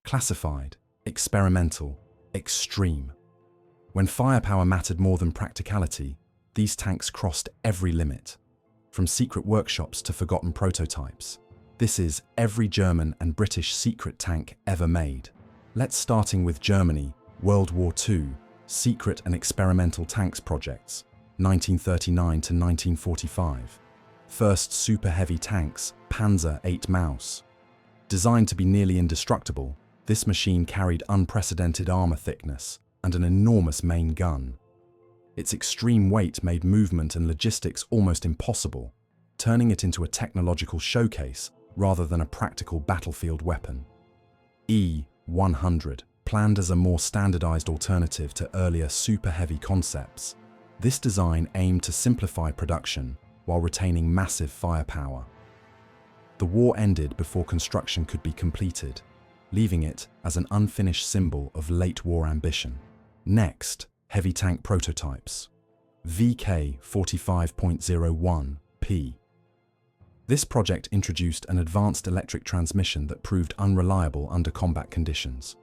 Classified, experimental, extreme. When firepower mattered more than practicality, these tanks crossed every limit. From secret workshops to forgotten prototypes. This is every German and British secret tank ever made. Let's starting with Germany, World War II, secret and experimental tanks projects, 1939 to 1945. First super heavy tanks, Panzer VIII Maus. Designed to be nearly indestructible, this machine carried unprecedented armor thickness and an enormous main gun. Its extreme weight made movement and logistics almost impossible, turning it into a technological showcase rather than a practical battlefield weapon. E-100, planned as a more standardized alternative to earlier super-heavy concepts, this design aimed to simplify production while retaining massive firepower. The war ended before construction could be completed, leaving it as an unfinished symbol of late-war ambition. Next, heavy tank prototypes. VK 45.01P. This project introduced an advanced electric transmission that proved unreliable under combat conditions.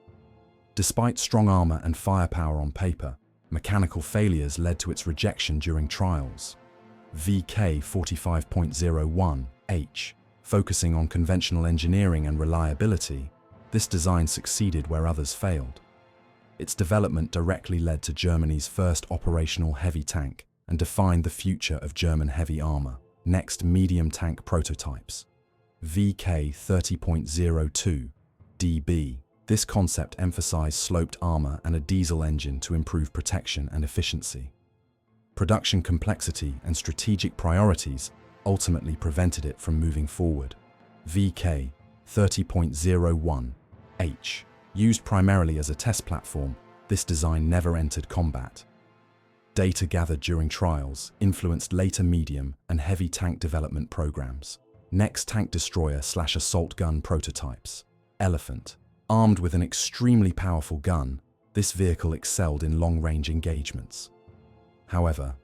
Despite strong armor and firepower on paper, mechanical failures led to its rejection during trials. VK 45.01H. Focusing on conventional engineering and reliability, this design succeeded where others failed. Its development directly led to Germany's first operational heavy tank and defined the future of German heavy armor. Next, medium tank prototypes. VK 30.02 DB. This concept emphasized sloped armor and a diesel engine to improve protection and efficiency. Production complexity and strategic priorities ultimately prevented it from moving forward. VK 30.01H. Used primarily as a test platform, this design never entered combat. Data gathered during trials influenced later medium and heavy tank development programs. Next, tank destroyer/assault gun prototypes. Elefant. Armed with an extremely powerful gun, this vehicle excelled in long-range engagements. However,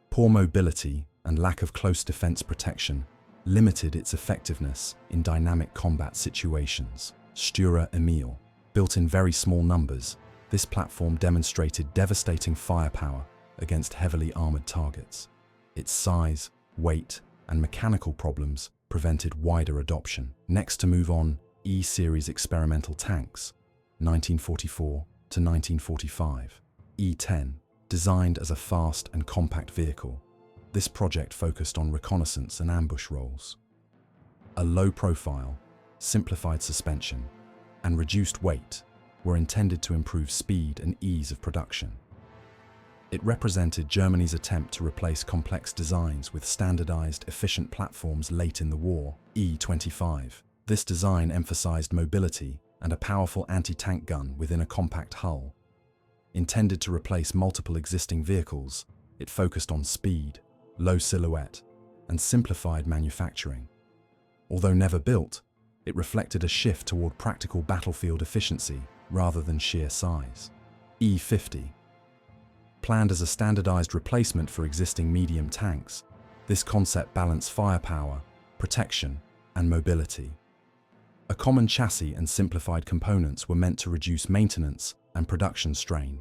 poor mobility and lack of close defense protection limited its effectiveness in dynamic combat situations. Sturer Emil. Built in very small numbers, this platform demonstrated devastating firepower against heavily armored targets. Its size, weight, and mechanical problems prevented wider adoption. Next, to move on, E-Series experimental tanks, 1944 to 1945. E-10. Designed as a fast and compact vehicle, this project focused on reconnaissance and ambush roles. A low profile, simplified suspension, and reduced weight were intended to improve speed and ease of production. It represented Germany's attempt to replace complex designs with standardized, efficient platforms late in the war. E-25. This design emphasized mobility and a powerful anti-tank gun within a compact hull. Intended to replace multiple existing vehicles, it focused on speed, low silhouette, and simplified manufacturing. Although never built, it reflected a shift toward practical battlefield efficiency rather than sheer size. E-50. Planned as a standardized replacement for existing medium tanks, this concept balanced firepower, protection, and mobility. A common chassis and simplified components were meant to reduce maintenance and production strain.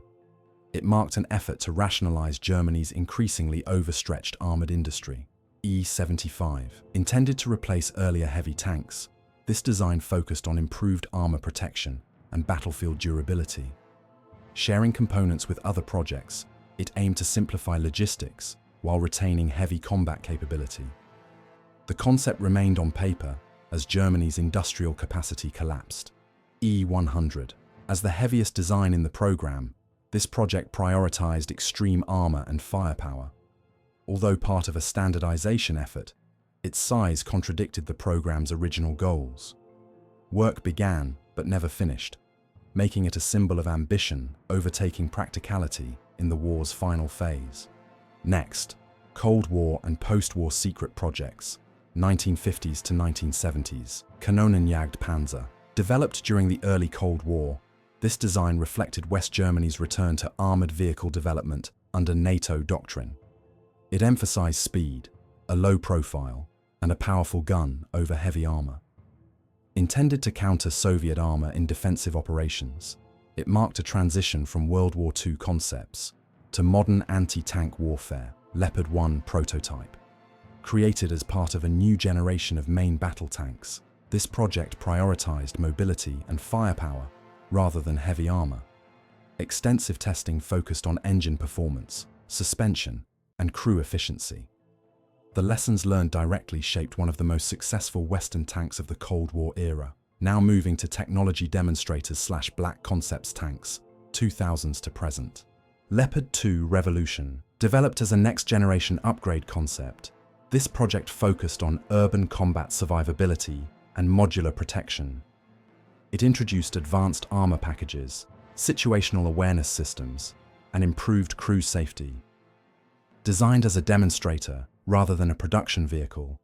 It marked an effort to rationalize Germany's increasingly overstretched armored industry. E-75. Intended to replace earlier heavy tanks, this design focused on improved armor protection and battlefield durability. Sharing components with other projects, it aimed to simplify logistics while retaining heavy combat capability. The concept remained on paper as Germany's industrial capacity collapsed. E-100. As the heaviest design in the program, this project prioritized extreme armor and firepower. Although part of a standardization effort, its size contradicted the program's original goals. Work began but never finished, making it a symbol of ambition overtaking practicality in the war's final phase. Next, Cold War and post-war secret projects, 1950s to 1970s. Kanonenjagdpanzer. Developed during the early Cold War, this design reflected West Germany's return to armored vehicle development under NATO doctrine. It emphasized speed, a low profile, and a powerful gun over heavy armor. Intended to counter Soviet armor in defensive operations, it marked a transition from World War II concepts to modern anti-tank warfare. Leopard 1 prototype. Created as part of a new generation of main battle tanks, this project prioritized mobility and firepower rather than heavy armor. Extensive testing focused on engine performance, suspension, and crew efficiency. The lessons learned directly shaped one of the most successful Western tanks of the Cold War era, now moving to technology demonstrators/black concepts tanks, 2000s to present. Leopard 2 Revolution. Developed as a next-generation upgrade concept, this project focused on urban combat survivability and modular protection. It introduced advanced armor packages, situational awareness systems, and improved crew safety. Designed as a demonstrator rather than a production vehicle,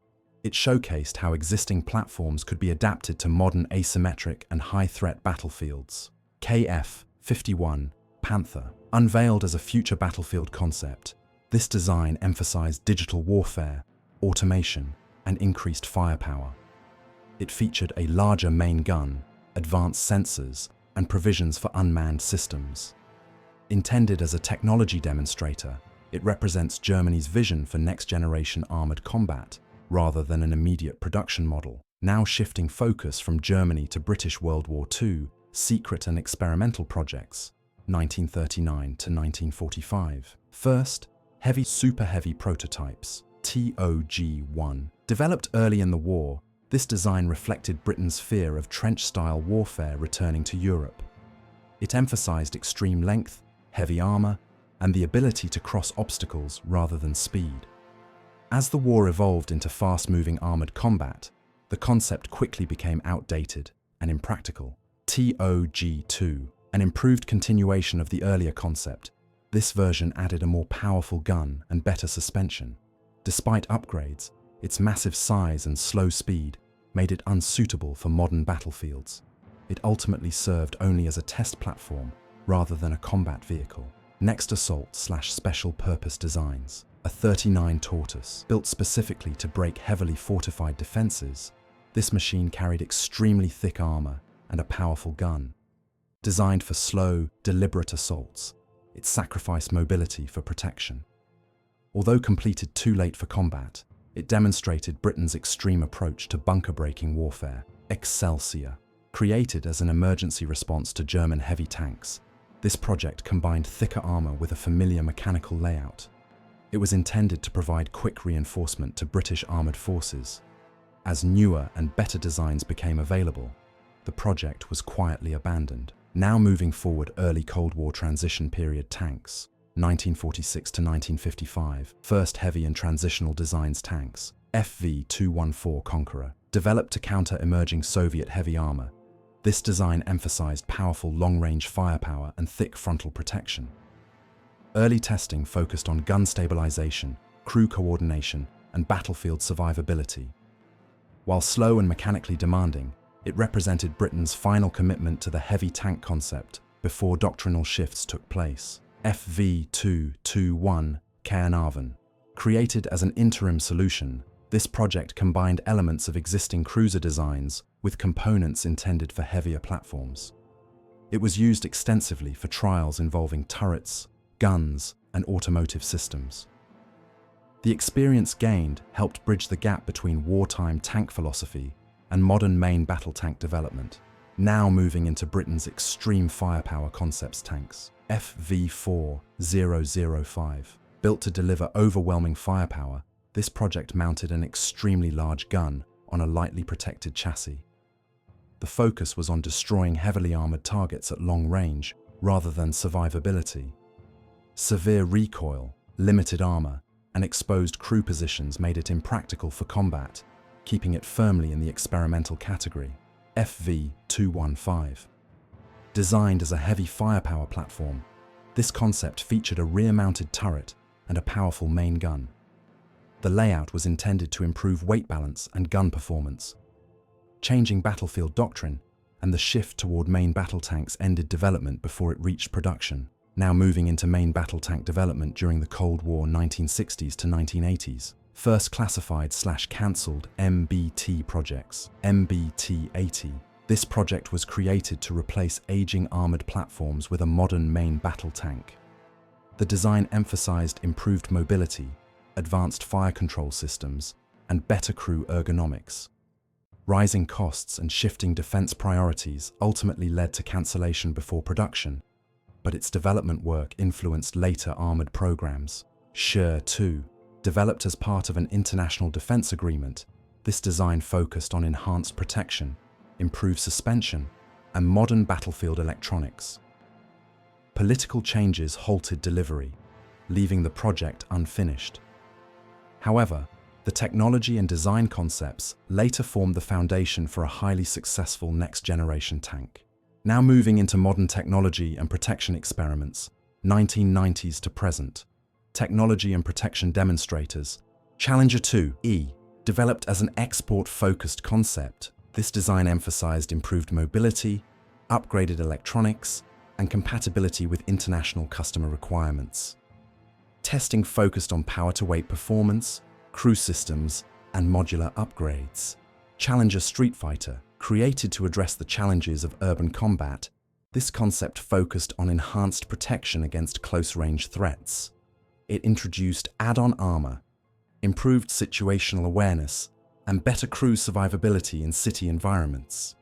it showcased how existing platforms could be adapted to modern asymmetric and high-threat battlefields. KF-51 Panther. Unveiled as a future battlefield concept, this design emphasized digital warfare, automation, and increased firepower. It featured a larger main gun, advanced sensors, and provisions for unmanned systems. Intended as a technology demonstrator, it represents Germany's vision for next-generation armored combat, rather than an immediate production model. Now shifting focus from Germany to British World War II, secret and experimental projects, 1939 to 1945. First, super heavy prototypes, TOG-1. Developed early in the war, this design reflected Britain's fear of trench-style warfare returning to Europe. It emphasized extreme length, heavy armor, and the ability to cross obstacles rather than speed. As the war evolved into fast-moving armored combat, the concept quickly became outdated and impractical. TOG-2, an improved continuation of the earlier concept, this version added a more powerful gun and better suspension. Despite upgrades, its massive size and slow speed made it unsuitable for modern battlefields. It ultimately served only as a test platform rather than a combat vehicle. Next, assault/special purpose designs. A 39 Tortoise. Built specifically to break heavily fortified defenses, this machine carried extremely thick armor and a powerful gun. Designed for slow, deliberate assaults, it sacrificed mobility for protection. Although completed too late for combat, it demonstrated Britain's extreme approach to bunker-breaking warfare. Excelsior. Created as an emergency response to German heavy tanks, this project combined thicker armor with a familiar mechanical layout. It was intended to provide quick reinforcement to British armored forces. As newer and better designs became available, the project was quietly abandoned. Now moving forward, early Cold War transition period tanks, 1946 to 1955, first heavy and transitional designs tanks, FV-214 Conqueror. Developed to counter emerging Soviet heavy armor, this design emphasized powerful long-range firepower and thick frontal protection. Early testing focused on gun stabilization, crew coordination, and battlefield survivability. While slow and mechanically demanding, it represented Britain's final commitment to the heavy tank concept before doctrinal shifts took place. FV-221 Kanonenjagdpanzer. Created as an interim solution, this project combined elements of existing cruiser designs with components intended for heavier platforms. It was used extensively for trials involving turrets, guns, and automotive systems. The experience gained helped bridge the gap between wartime tank philosophy and modern main battle tank development. Now moving into Britain's extreme firepower concepts tanks, FV-4005. Built to deliver overwhelming firepower, this project mounted an extremely large gun on a lightly protected chassis. The focus was on destroying heavily armored targets at long range rather than survivability. Severe recoil, limited armor, and exposed crew positions made it impractical for combat, keeping it firmly in the experimental category. FV-215. Designed as a heavy firepower platform, this concept featured a rear-mounted turret and a powerful main gun. The layout was intended to improve weight balance and gun performance. Changing battlefield doctrine and the shift toward main battle tanks ended development before it reached production. Now moving into main battle tank development during the Cold War 1960s to 1980s. First classified/cancelled MBT projects. MBT-80. This project was created to replace aging armored platforms with a modern main battle tank. The design emphasized improved mobility, advanced fire control systems, and better crew ergonomics. Rising costs and shifting defense priorities ultimately led to cancellation before production, but its development work influenced later armored programs. Sturer, developed as part of an international defense agreement, this design focused on enhanced protection, improved suspension, and modern battlefield electronics. Political changes halted delivery, leaving the project unfinished. However, the technology and design concepts later formed the foundation for a highly successful next-generation tank. Now moving into modern technology and protection experiments, 1990s to present. Technology and protection demonstrators. Challenger 2E, developed as an export-focused concept, this design emphasized improved mobility, upgraded electronics, and compatibility with international customer requirements. Testing focused on power-to-weight performance, crew systems, and modular upgrades. Challenger Street Fighter, created to address the challenges of urban combat, this concept focused on enhanced protection against close-range threats. It introduced add-on armor, improved situational awareness, and better crew survivability in city environments.